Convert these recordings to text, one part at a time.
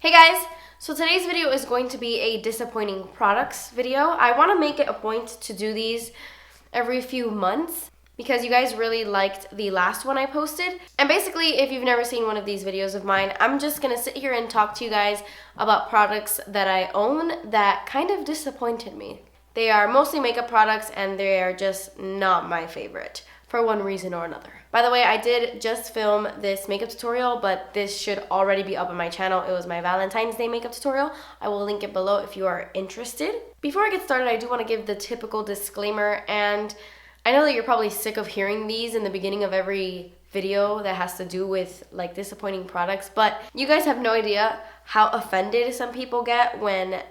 Hey guys! So today's video is going to be a disappointing products video. I want to make it a point to do these every few months because you guys really liked the last one I posted. And basically, if you've never seen one of these videos of mine, I'm just going to sit here and talk to you guys about products that I own that kind of disappointed me. They are mostly makeup products and they are just not my favorite for one reason or another. By the way, I did just film this makeup tutorial, but this should already be up on my channel. It was my Valentine's Day makeup tutorial. I will link it below if you are interested. Before I get started, I do want to give the typical disclaimer, and I know that you're probably sick of hearing these in the beginning of every video that has to do with like disappointing products, but you guys have no idea how offended some people get when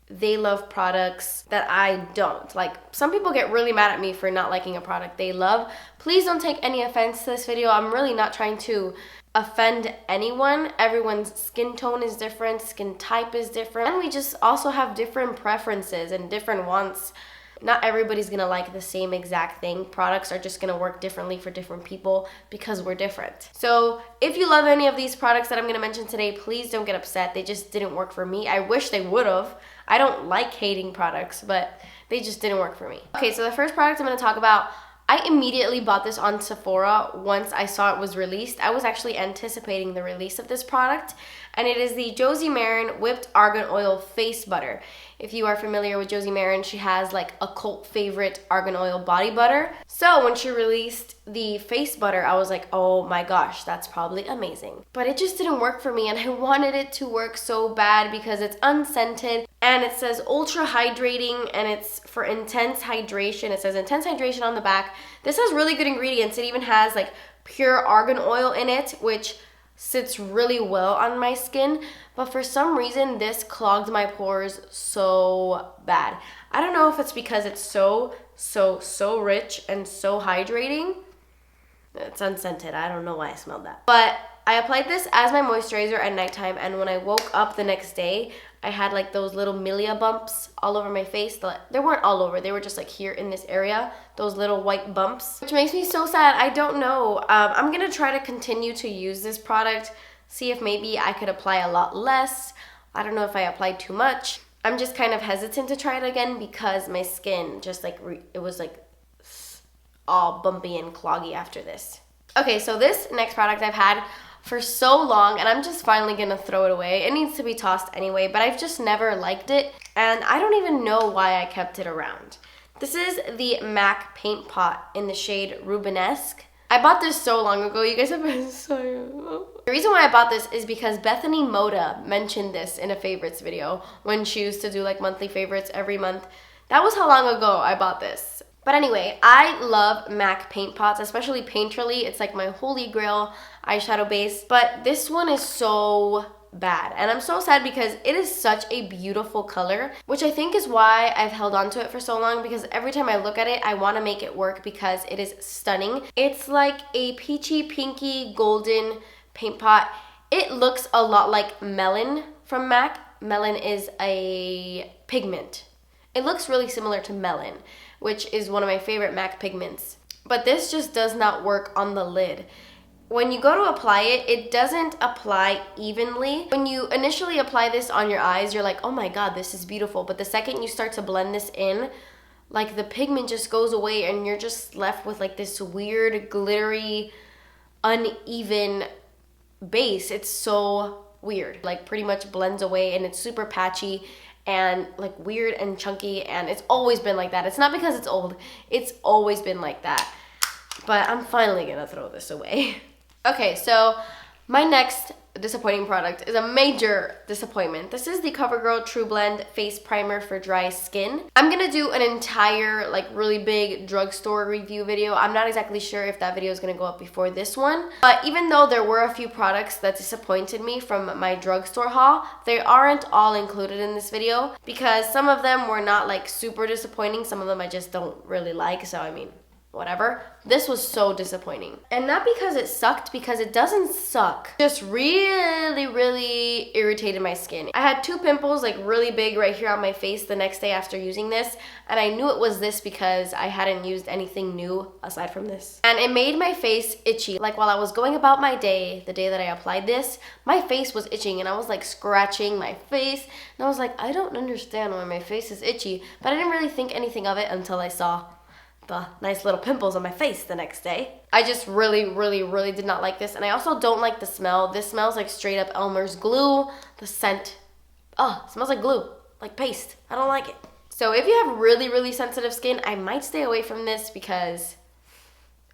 they love products that I don't. Like, some people get really mad at me for not liking a product they love. Please don't take any offense to this video. I'm really not trying to offend anyone. Everyone's skin tone is different, skin type is different, and we just also have different preferences and different wants. Not everybody's gonna like the same exact thing. Products are just gonna work differently for different people because we're different. So if you love any of these products that I'm gonna mention today, please don't get upset. They just didn't work for me. I wish they would have. I don't like hating products, but they just didn't work for me. Okay, so the first product I'm gonna talk about, I immediately bought this on Sephora once I saw it was released. I was actually anticipating the release of this product, and it is the Josie Maran Whipped Argan Oil Face Butter. If you are familiar with Josie Maran, she has like a cult favorite argan oil body butter. So when she released the face butter, I was like, oh my gosh, that's probably amazing. But it just didn't work for me, and I wanted it to work so bad because it's unscented and it says ultra hydrating and it's for intense hydration. It says intense hydration on the back. This has really good ingredients. It even has like pure argan oil in it, which sits really well on my skin, but for some reason this clogged my pores so bad. I don't know if it's because it's so rich and so hydrating. It's unscented. I don't know why I smelled that. But I applied this as my moisturizer at nighttime, and when I woke up the next day, I had like those little milia bumps all over my face. They weren't all over, they were just like here in this area, those little white bumps, which makes me so sad. I don't know. I'm gonna try to continue to use this product, see if maybe I could apply a lot less. I don't know if I applied too much. I'm just kind of hesitant to try it again because my skin just like, it was like all bumpy and cloggy after this. Okay, so this next product I've had for so long, and I'm just finally gonna throw it away. It needs to be tossed anyway, but I've just never liked it, and I don't even know why I kept it around. This is the MAC Paint Pot in the shade Rubenesque. I bought this so long ago. You guys have been so... The reason why I bought this is because Bethany Moda mentioned this in a favorites video when she used to do like monthly favorites every month. That was how long ago I bought this. But anyway, I love MAC paint pots, especially Painterly. It's like my holy grail eyeshadow base. But this one is so bad. And I'm so sad because it is such a beautiful color, which I think is why I've held on to it for so long, because every time I look at it, I want to make it work because it is stunning. It's like a peachy, pinky, golden paint pot. It looks a lot like Melon from MAC. Melon is a pigment. It looks really similar to Melon, which is one of my favorite MAC pigments. But this just does not work on the lid. When you go to apply it, it doesn't apply evenly. When you initially apply this on your eyes, you're like, oh my god, this is beautiful. But the second you start to blend this in, like the pigment just goes away and you're just left with like this weird, glittery, uneven base. It's so weird. Like pretty much blends away, and it's super patchy and like weird and chunky, and it's always been like that. It's not because it's old, it's always been like that. But I'm finally gonna throw this away. Okay, so my next disappointing product is a major disappointment. This is the CoverGirl True Blend Face Primer for Dry Skin. I'm gonna do an entire like really big drugstore review video. I'm not exactly sure if that video is gonna go up before this one, but even though there were a few products that disappointed me from my drugstore haul, they aren't all included in this video because some of them were not like super disappointing. Some of them I just don't really like, so I mean, whatever. This was so disappointing. And not because it sucked, because it doesn't suck. Just really, really irritated my skin. I had 2 pimples like really big right here on my face the next day after using this, and I knew it was this because I hadn't used anything new aside from this. And it made my face itchy. Like while I was going about my day, the day that I applied this, my face was itching and I was like scratching my face. And I was like, I don't understand why my face is itchy. But I didn't really think anything of it until I saw the nice little pimples on my face the next day. I just really, really, really did not like this. And I also don't like the smell. This smells like straight up Elmer's glue. The scent, it smells like glue, like paste. I don't like it. So if you have really, really sensitive skin, I might stay away from this because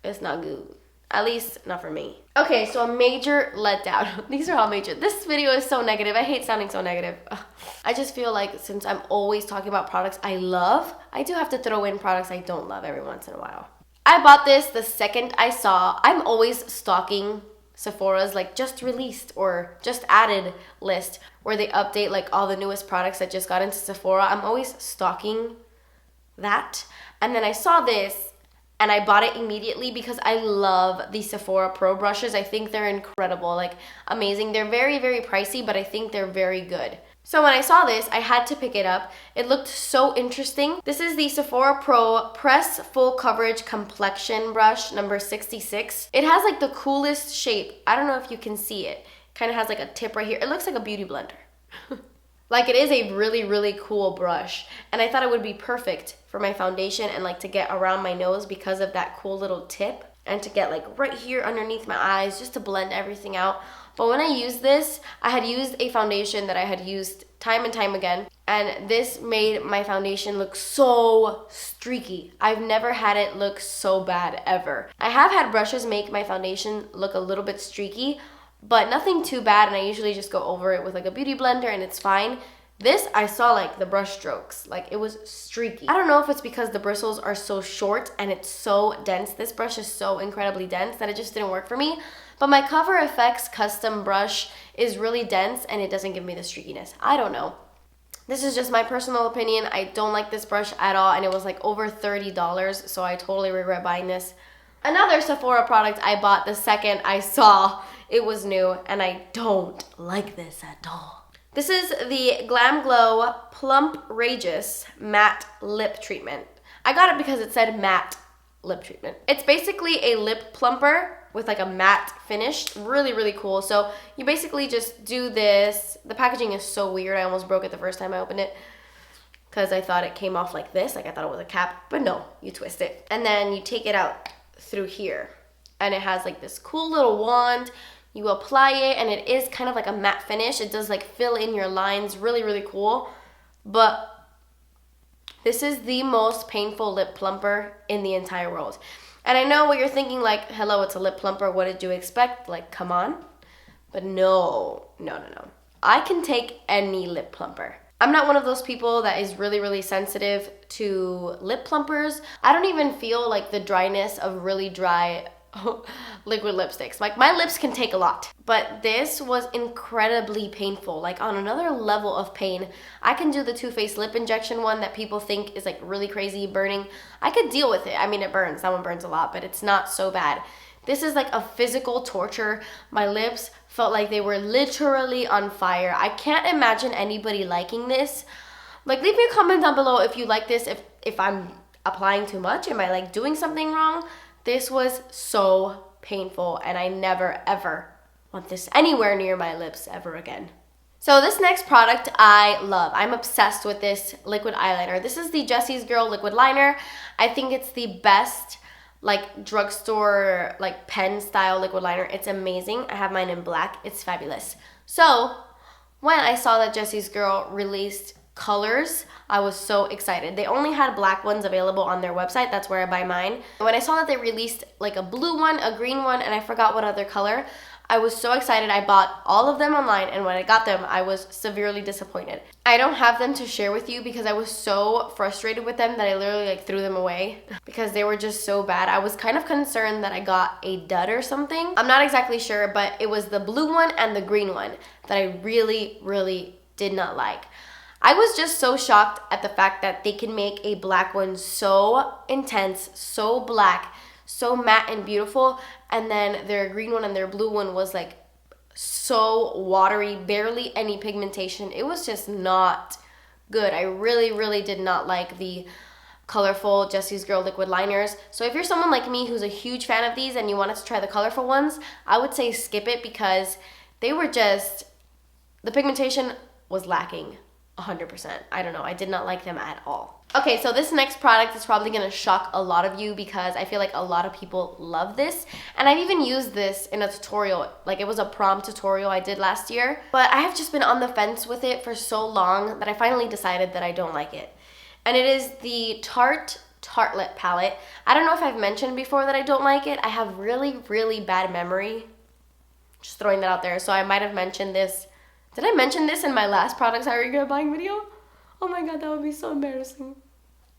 it's not good. At least not for me. Okay, so a major letdown. These are all major. This video is so negative. I hate sounding so negative. Ugh. I just feel like since I'm always talking about products I love, I do have to throw in products I don't love every once in a while. I bought this the second I saw. I'm always stalking Sephora's like just released or just added list where they update like all the newest products that just got into Sephora. I'm always stalking that. And then I saw this and I bought it immediately because I love the Sephora Pro brushes. I think they're incredible, like amazing. They're very, very pricey, but I think they're very good. So when I saw this, I had to pick it up. It looked so interesting. This is the Sephora Pro Press Full Coverage Complexion brush, number 66. It has like the coolest shape. I don't know if you can see it. Kind of has like a tip right here. It looks like a beauty blender. Like it is a really, really cool brush. And I thought it would be perfect for my foundation and like to get around my nose because of that cool little tip. And to get like right here underneath my eyes just to blend everything out. But when I used this, I had used a foundation that I had used time and time again. And this made my foundation look so streaky. I've never had it look so bad ever. I have had brushes make my foundation look a little bit streaky, but nothing too bad, and I usually just go over it with like a beauty blender and it's fine. This, I saw like the brush strokes, like it was streaky. I don't know if it's because the bristles are so short and it's so dense. This brush is so incredibly dense that it just didn't work for me. But my Cover FX custom brush is really dense and it doesn't give me the streakiness. I don't know. This is just my personal opinion. I don't like this brush at all, and it was like over $30, so I totally regret buying this. Another Sephora product I bought the second I saw it was new, and I don't like this at all. This is the Glamglow Pumprageous Matte Lip Treatment. I got it because it said matte lip treatment. It's basically a lip plumper with like a matte finish. Really, really cool. So you basically just do this. The packaging is so weird. I almost broke it the first time I opened it because I thought it came off like this. Like I thought it was a cap, but no, you twist it. And then you take it out through here. And it has like this cool little wand. You apply it and it is kind of like a matte finish. It does like fill in your lines. Really, really cool. But this is the most painful lip plumper in the entire world. And I know what you're thinking, like, hello, it's a lip plumper. What did you expect? Like, come on. But no. I can take any lip plumper. I'm not one of those people that is really, really sensitive to lip plumpers. I don't even feel like the dryness of really dry liquid lipsticks. Like my lips can take a lot, but this was incredibly painful, like on another level of pain. I can do the Too Faced lip injection one that people think is like really crazy burning. I could deal with it. I mean, it burns. That one burns a lot, but it's not so bad. This is like a physical torture. My lips felt like they were literally on fire. I can't imagine anybody liking this. Like, leave me a comment down below if you like this, if I'm applying too much. Am I like doing something wrong? This was so painful, and I never ever want this anywhere near my lips ever again. So this next product I love. I'm obsessed with this liquid eyeliner. This is the Jessies Girl liquid liner. I think it's the best like drugstore like pen style liquid liner. It's amazing. I have mine in black. It's fabulous. So when I saw that Jessies Girl released colors, I was so excited. They only had black ones available on their website. That's where I buy mine. When I saw that they released like a blue one, a green one, and I forgot what other color, I was so excited. I bought all of them online, and when I got them, I was severely disappointed. I don't have them to share with you because I was so frustrated with them that I literally like threw them away because they were just so bad. I was kind of concerned that I got a dud or something. I'm not exactly sure, but it was the blue one and the green one that I really, really did not like. I was just so shocked at the fact that they can make a black one so intense, so black, so matte and beautiful, and then their green one and their blue one was like so watery, barely any pigmentation. It was just not good. I really, really did not like the colorful Jessie's Girl liquid liners. So if you're someone like me who's a huge fan of these and you wanted to try the colorful ones, I would say skip it because they were just, the pigmentation was lacking 100%. I don't know, I did not like them at all. Okay, so this next product is probably gonna shock a lot of you because I feel like a lot of people love this. And I've even used this in a tutorial, like it was a prom tutorial I did last year. But I have just been on the fence with it for so long that I finally decided that I don't like it. And it is the Tarte Tartelette palette. I don't know if I've mentioned before that I don't like it. I have really, really bad memory. Just throwing that out there. So I might have mentioned this. Did I mention this in my last products I regret buying video? Oh my god, that would be so embarrassing.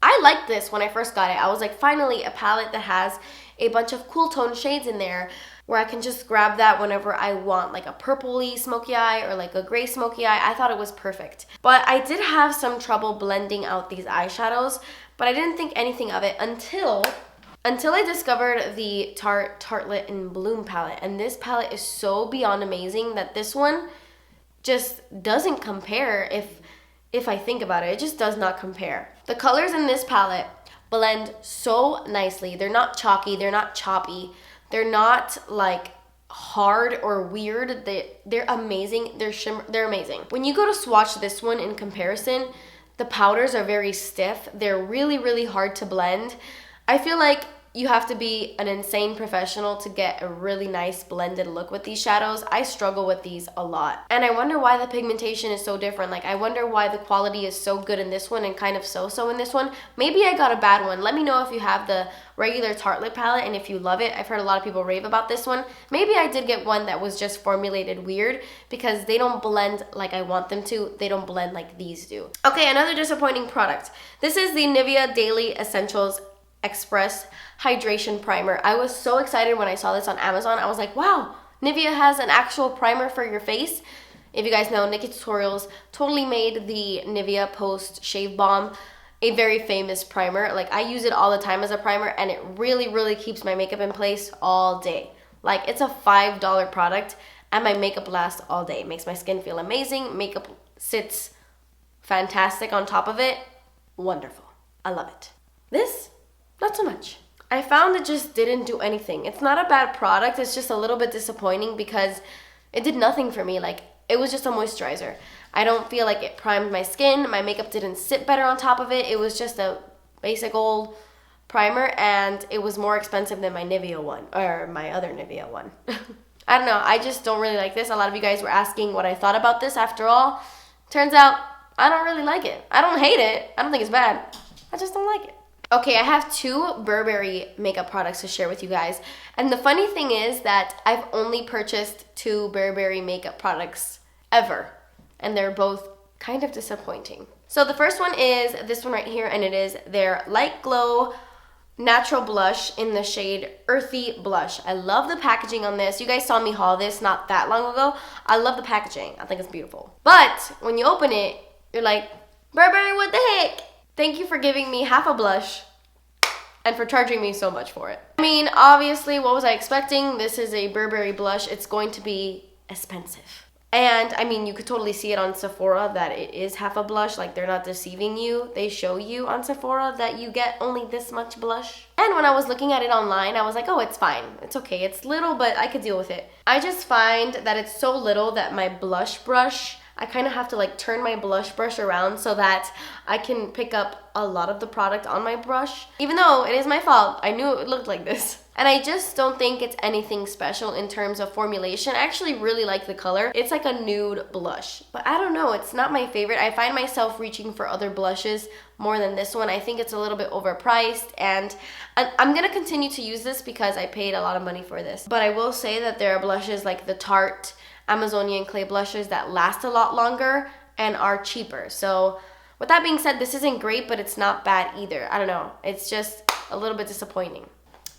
I liked this when I first got it. I was like, finally, a palette that has a bunch of cool tone shades in there where I can just grab that whenever I want, like a purpley smoky eye or like a gray smoky eye. I thought it was perfect. But I did have some trouble blending out these eyeshadows, but I didn't think anything of it until I discovered the Tarte Tartelette in Bloom palette. And this palette is so beyond amazing that this one just doesn't compare if I think about it. It just does not compare. The colors in this palette blend so nicely. They're not chalky, they're not choppy, they're not like hard or weird. They're amazing. They're amazing. When you go to swatch this one in comparison, the powders are very stiff. They're really, really hard to blend. I feel like you have to be an insane professional to get a really nice blended look with these shadows. I struggle with these a lot. And I wonder why the pigmentation is so different. Like, I wonder why the quality is so good in this one and kind of so-so in this one. Maybe I got a bad one. Let me know if you have the regular Tartelette palette and if you love it. I've heard a lot of people rave about this one. Maybe I did get one that was just formulated weird because they don't blend like I want them to. They don't blend like these do. Okay, another disappointing product. This is the Nivea Daily Essentials Express Hydration Primer. I was so excited when I saw this on Amazon. I was like, wow, Nivea has an actual primer for your face. If you guys know, Nikki Tutorials totally made the Nivea Post Shave Balm a very famous primer. Like, I use it all the time as a primer and it really, really keeps my makeup in place all day. Like, it's a $5 product and my makeup lasts all day. It makes my skin feel amazing. Makeup sits fantastic on top of it. Wonderful. I love it. This, not so much. I found it just didn't do anything. It's not a bad product, it's just a little bit disappointing because it did nothing for me. Like, it was just a moisturizer. I don't feel like it primed my skin. My makeup didn't sit better on top of it. It was just a basic old primer and it was more expensive than my Nivea one, or my other Nivea one. I don't know, I just don't really like this. A lot of you guys were asking what I thought about this. After all, turns out I don't really like it. I don't hate it. I don't think it's bad. I just don't like it. Okay, I have two Burberry makeup products to share with you guys. And the funny thing is that I've only purchased two Burberry makeup products ever. And they're both kind of disappointing. So the first one is this one right here, and it is their Light Glow Natural Blush in the shade Earthy Blush. I love the packaging on this. You guys saw me haul this not that long ago. I love the packaging. I think it's beautiful. But when you open it, you're like, Burberry, what the heck? Thank you for giving me half a blush and for charging me so much for it. I mean, obviously, what was I expecting? This is a Burberry blush. It's going to be expensive. And I mean, you could totally see it on Sephora that it is half a blush. Like, they're not deceiving you. They show you on Sephora that you get only this much blush. And when I was looking at it online, I was like, oh, it's fine. It's okay. It's little, but I could deal with it. I just find that it's so little that my blush brush, I kind of have to like turn my blush brush around so that I can pick up a lot of the product on my brush. Even though it is my fault, I knew it looked like this. And I just don't think it's anything special in terms of formulation. I actually really like the color. It's like a nude blush. But I don't know, it's not my favorite. I find myself reaching for other blushes more than this one. I think it's a little bit overpriced, and I'm gonna continue to use this because I paid a lot of money for this. But I will say that there are blushes like the Tarte Amazonian clay blushes that last a lot longer and are cheaper. So with that being said, this isn't great, but it's not bad either. I don't know, it's just a little bit disappointing.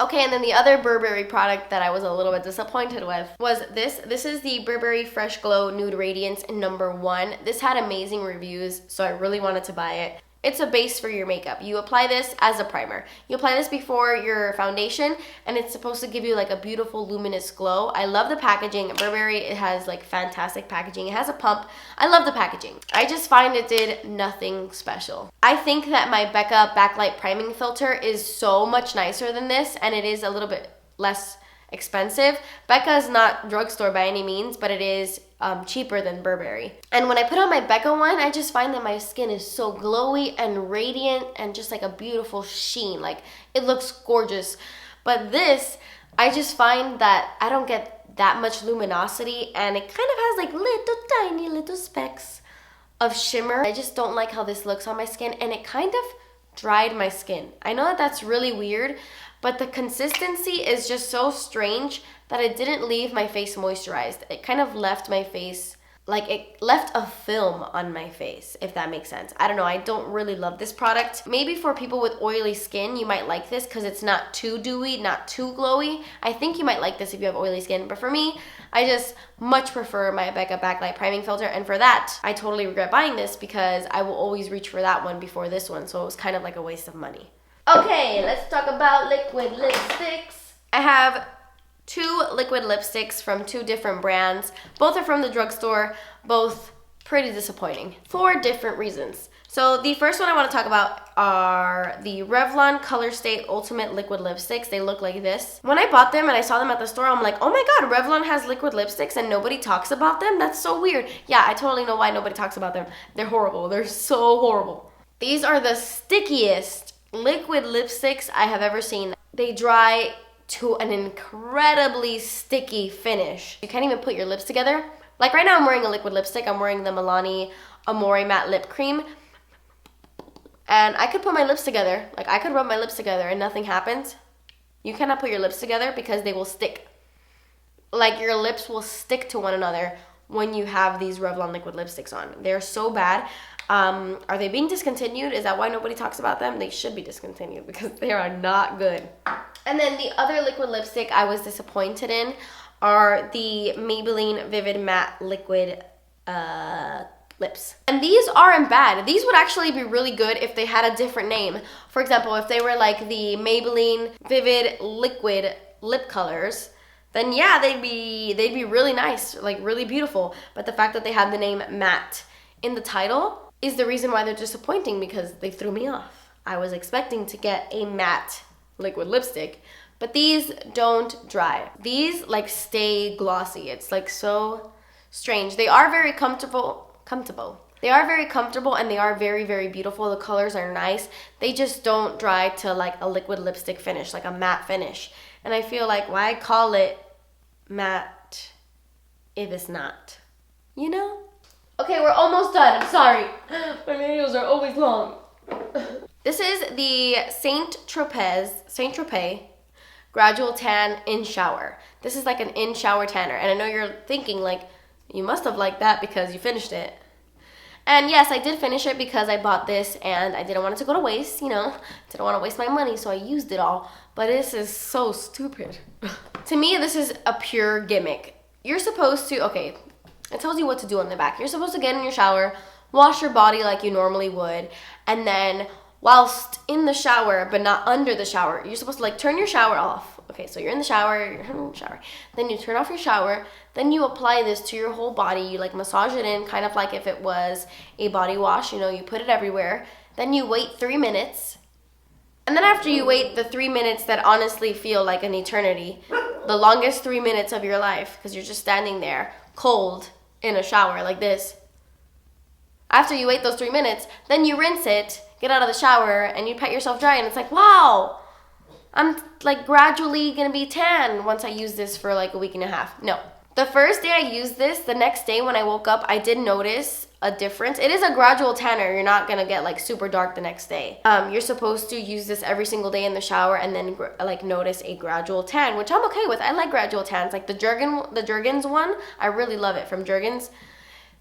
Okay, and then the other Burberry product that I was a little bit disappointed with was this. This is the Burberry Fresh Glow Nude Radiance #1. This had amazing reviews, so I really wanted to buy it. It's a base for your makeup. You apply this as a primer. You apply this before your foundation, and it's supposed to give you like a beautiful luminous glow. I love the packaging. Burberry, it has like fantastic packaging. It has a pump. I love the packaging. I just find it did nothing special. I think that my Becca Backlight Priming Filter is so much nicer than this, and it is a little bit less expensive. Becca is not drugstore by any means, but it is cheaper than Burberry. And when I put on my Becca one, I just find that my skin is so glowy and radiant and just like a beautiful sheen. Like, it looks gorgeous. But this, I just find that I don't get that much luminosity, and it kind of has like little tiny little specks of shimmer. I just don't like how this looks on my skin, and it kind of dried my skin. I know that that's really weird, but the consistency is just so strange that it didn't leave my face moisturized. It kind of left my face, like it left a film on my face, if that makes sense. I don't know, I don't really love this product. Maybe for people with oily skin, you might like this because it's not too dewy, not too glowy. I think you might like this if you have oily skin, but for me, I just much prefer my Becca Backlight Priming Filter, and for that, I totally regret buying this because I will always reach for that one before this one, so it was kind of like a waste of money. Okay, let's talk about liquid lipsticks. I have 2 liquid lipsticks from 2 different brands. Both are from the drugstore, both pretty disappointing for different reasons. So the first one I want to talk about are the Revlon Colorstay Ultimate Liquid Lipsticks. They look like this. When I bought them and I saw them at the store, I'm like, oh my god, Revlon has liquid lipsticks and nobody talks about them? That's so weird. Yeah, I totally know why nobody talks about them. They're horrible. They're so horrible. These are the stickiest liquid lipsticks I have ever seen. They dry to an incredibly sticky finish. You can't even put your lips together. Like right now I'm wearing a liquid lipstick. I'm wearing the Milani Amore Matte Lip Cream. And I could put my lips together. Like I could rub my lips together and nothing happens. You cannot put your lips together because they will stick. Like your lips will stick to one another when you have these Revlon liquid lipsticks on. They're so bad. Are they being discontinued? Is that why nobody talks about them? They should be discontinued because they are not good. And then the other liquid lipstick I was disappointed in are the Maybelline Vivid Matte Liquid lips. And these aren't bad. These would actually be really good if they had a different name. For example, if they were like the Maybelline Vivid Liquid Lip Colors, then yeah, they'd be really nice, like really beautiful. But the fact that they have the name matte in the title is the reason why they're disappointing, because they threw me off. I was expecting to get a matte liquid lipstick, but these don't dry. These like stay glossy. It's like so strange. They are very comfortable. They are very comfortable and they are very, very beautiful. The colors are nice. They just don't dry to like a liquid lipstick finish, like a matte finish. And I feel like, why call it matte if it's not? You know? Okay, we're almost done. I'm sorry. My videos are always long. This is the Saint Tropez Gradual Tan In Shower. This is like an in-shower tanner. And I know you're thinking like, you must have liked that because you finished it. And yes, I did finish it because I bought this and I didn't want it to go to waste, you know. Didn't want to waste my money, so I used it all. But this is so stupid. To me, this is a pure gimmick. You're supposed to, okay, it tells you what to do on the back. You're supposed to get in your shower, wash your body like you normally would, and then whilst in the shower, but not under the shower, you're supposed to like turn your shower off. Okay, so you're in the shower, then you turn off your shower, then you apply this to your whole body. You like massage it in, kind of like if it was a body wash, you know, you put it everywhere. Then you wait 3 minutes. And then after you wait the 3 minutes that honestly feel like an eternity, the longest 3 minutes of your life, because you're just standing there cold in a shower like this. After you wait those 3 minutes, then you rinse it, get out of the shower, and you pat yourself dry, and it's like, wow, I'm like gradually gonna be tan once I use this for like a week and a half. No. The first day I used this, the next day when I woke up, I did notice a difference. It is a gradual tanner. You're not gonna get like super dark the next day. You're supposed to use this every single day in the shower and then like notice a gradual tan, which I'm okay with. I like gradual tans. Like the Jergens one, I really love it from Jergens.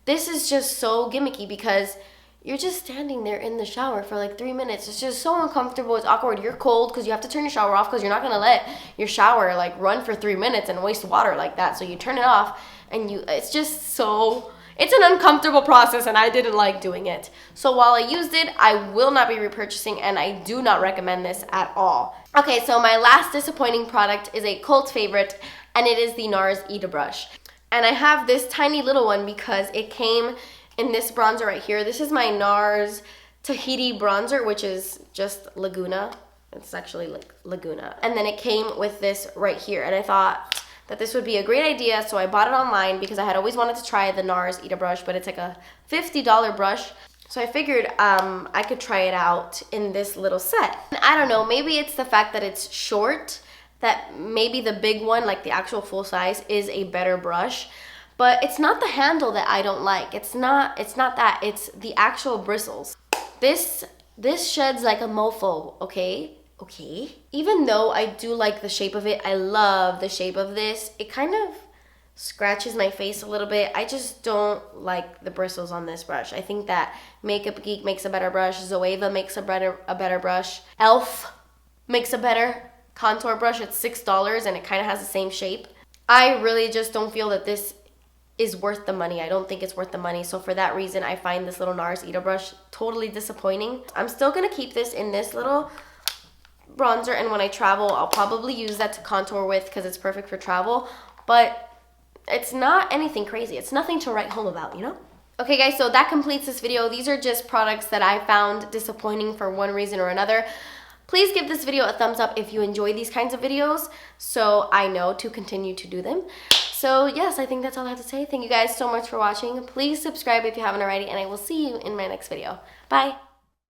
This is just so gimmicky because you're just standing there in the shower for like 3 minutes. It's just so uncomfortable. It's awkward. You're cold because you have to turn your shower off because you're not going to let your shower like run for 3 minutes and waste water like that. So you turn it off and it's just so, it's an uncomfortable process and I didn't like doing it. So while I used it, I will not be repurchasing and I do not recommend this at all. Okay, so my last disappointing product is a cult favorite and it is the Nars ITA Brush. And I have this tiny little one because it came in this bronzer right here. This is my Nars Tahiti bronzer, which is just Laguna. It's actually like Laguna. And then it came with this right here. And I thought that this would be a great idea, so I bought it online because I had always wanted to try the Nars ITA Brush, but it's like a $50 brush. So I figured I could try it out in this little set. And I don't know, maybe it's the fact that it's short, that maybe the big one, like the actual full size, is a better brush. But it's not the handle that I don't like. It's not that. It's the actual bristles. This sheds like a mofo, okay? Okay. Even though I do like the shape of it, I love the shape of this, it kind of scratches my face a little bit. I just don't like the bristles on this brush. I think that Makeup Geek makes a better brush. Zoeva makes a better brush. e.l.f. makes a better contour brush. It's $6 and it kind of has the same shape. I really just don't feel that this is worth the money. I don't think it's worth the money. So for that reason, I find this little Nars ITA brush totally disappointing. I'm still gonna keep this in this little bronzer, and when I travel, I'll probably use that to contour with because it's perfect for travel, but it's not anything crazy. It's nothing to write home about, you know? Okay guys, so that completes this video. These are just products that I found disappointing for one reason or another. Please give this video a thumbs up if you enjoy these kinds of videos so I know to continue to do them. So yes, I think that's all I have to say. Thank you guys so much for watching. Please subscribe if you haven't already, and I will see you in my next video. Bye!